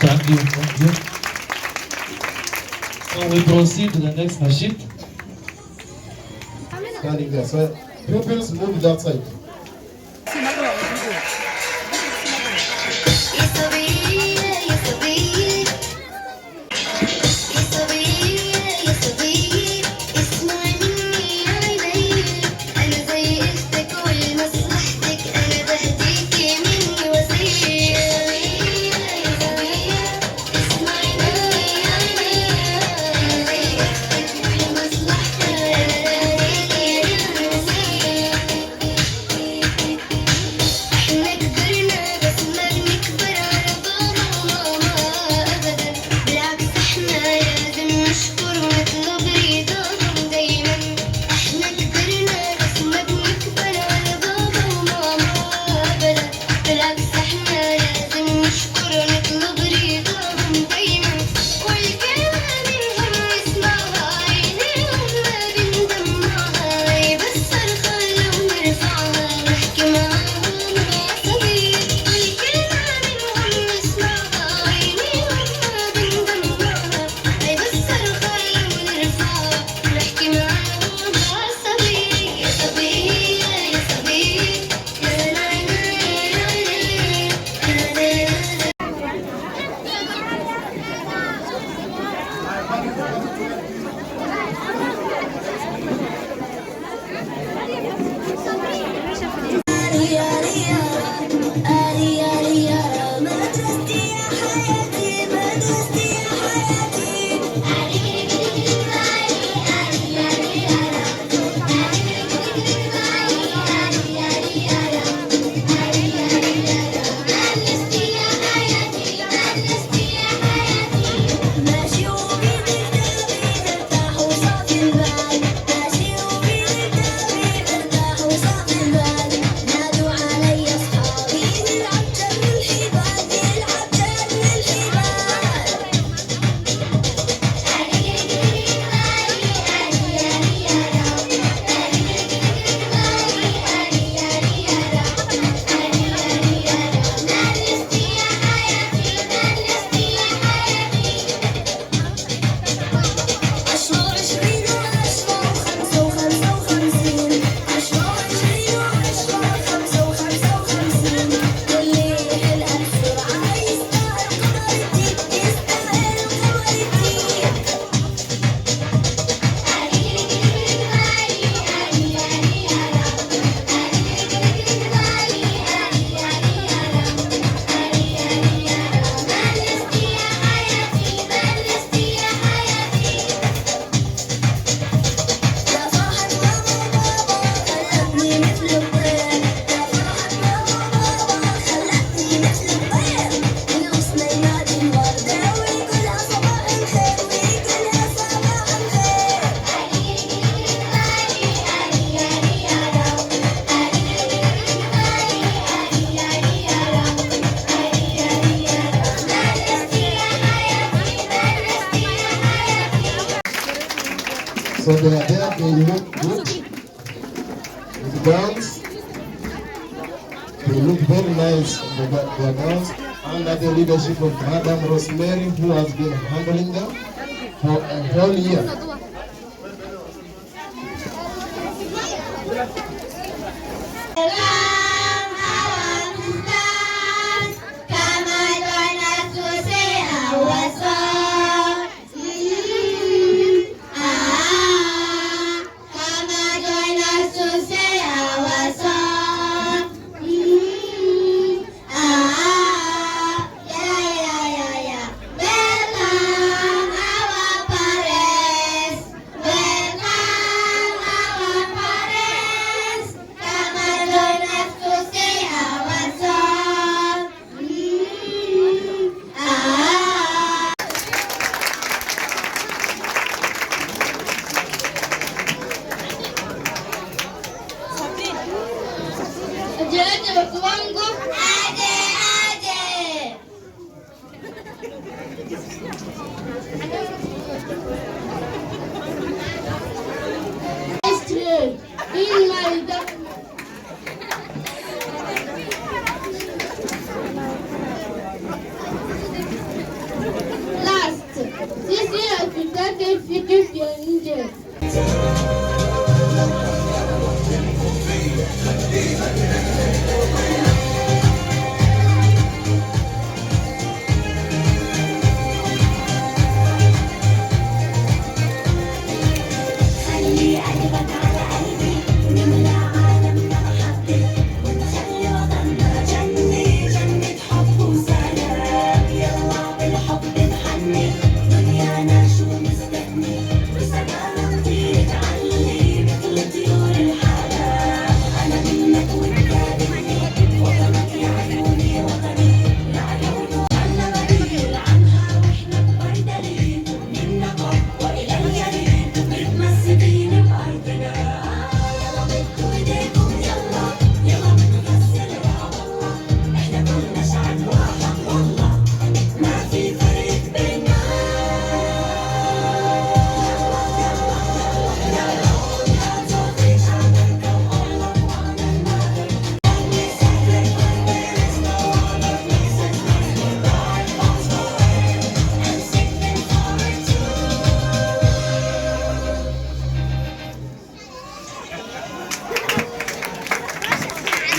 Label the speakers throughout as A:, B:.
A: Thank you, thank you. So we proceed to the next nasheed.
B: Standing there. So pupils move that side. So they are there, they look good. With gowns. They look very nice in their gowns. Under the leadership of Madam Rosemary, who has been handling them for a whole year.
C: Ah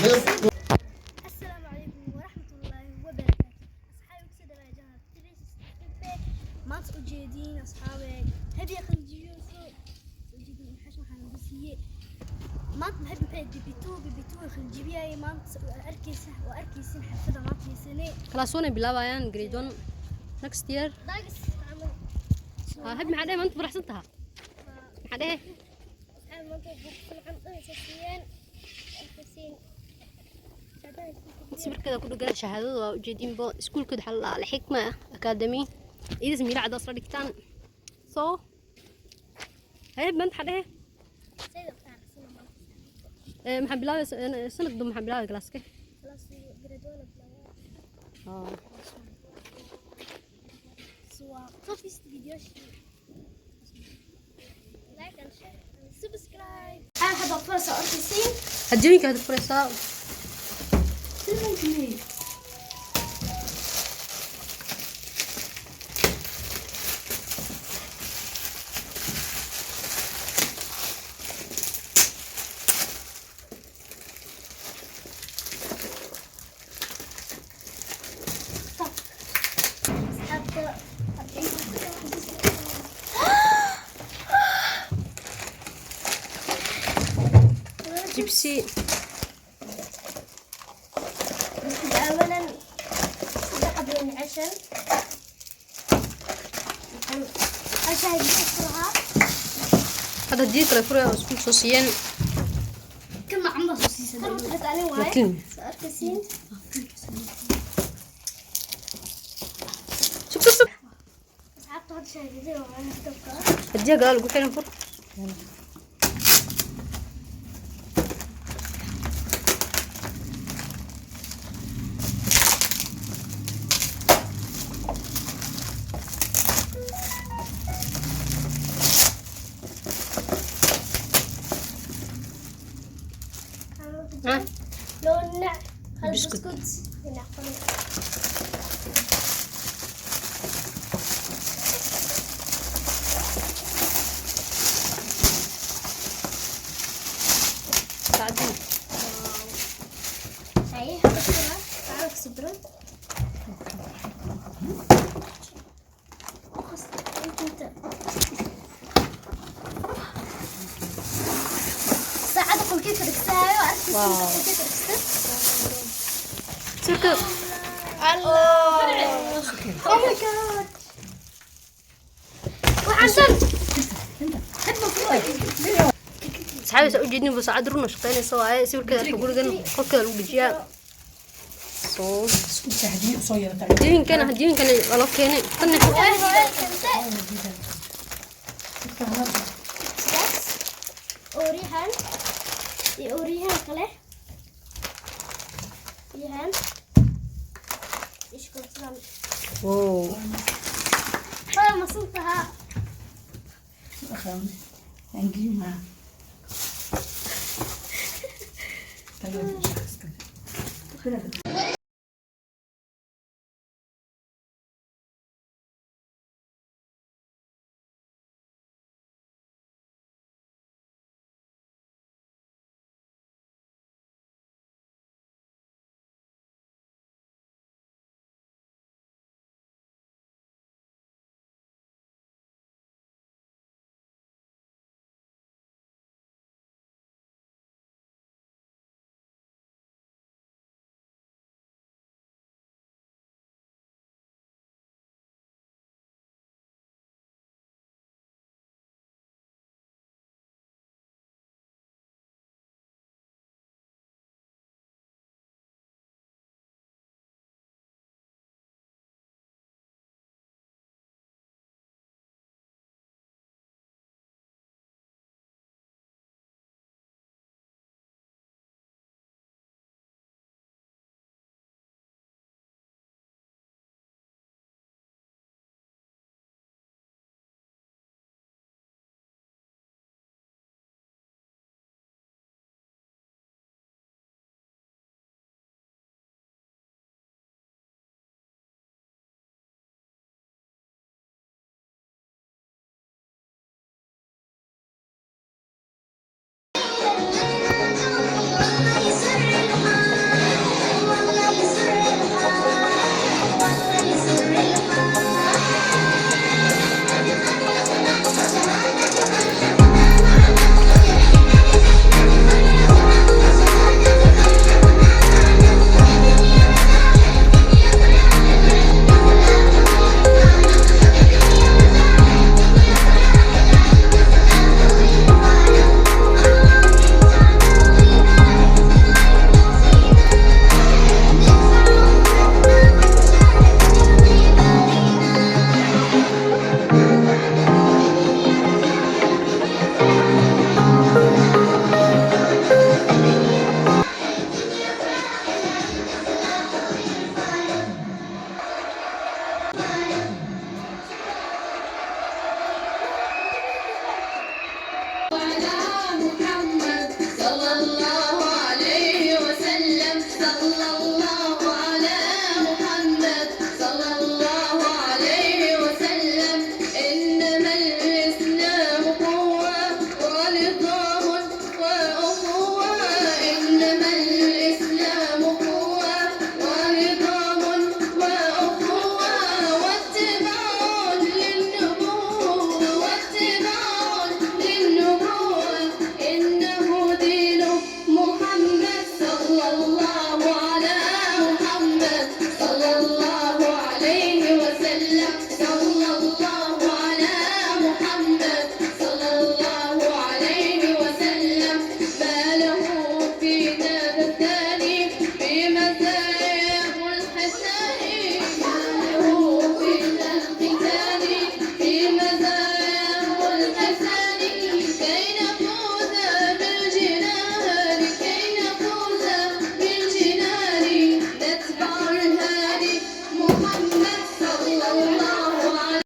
C: السلام عليكم ورحمة الله وبركاته. أصحابي كسر راجعنا تريس ما تجدين أصحابي هبي أخذ جيوسو تجدين حش محل بسيء ما نحب بيبي تو خل جبيا ما أركيس حفظة ما تيسني
D: خلاص وانا بلاويان جريد 1 next year
C: داقس عمل
D: هبي محدها ما انت فرح سنتها محدها
C: أصحابي ما تبغى كل عام أساسيين أساسيين
D: sawirkeeda ku dhagan shahaadada waa ujeedinbo iskuulkooda waxa la dhahaa xikma academy idis miilacda soo dhigtaan soo hayb man xadhe maxaa bilaabay sanadba maxaa bilaabay galaaska hadiyooyinka hadda furaysaa جيبسي
C: أولاً قبل العشاء عشاء يسرها
D: هذا دي كلا فرع اسكول سوسيان
C: كم عمره سوسيس كم عليه واحد
D: لكن
C: سأركسين
D: شوف شوف
C: ساعات هذا شيء زي ما أنا أتوقع
D: اديها قال قول حين فر
C: لون
D: بسكوت. بعدين
C: هاي حطيتها تعرف صبرت ساعدكم كيف تكساها وأركز
D: واو.
C: كيف تكسر
D: سيركل
C: الله Oh my god وحسن
D: saxaabi soo jeedin buu saacad run shaqeynayso waaye sawirkeeda waxa gurigan qolkeeda lagu dejiyaa soo hadiyooyinkan waa loo keenay tan
C: أوريهن أوريهن كله يهن إيش كنت بعمل
D: wow
C: أنا ما صنتها
E: Thank you.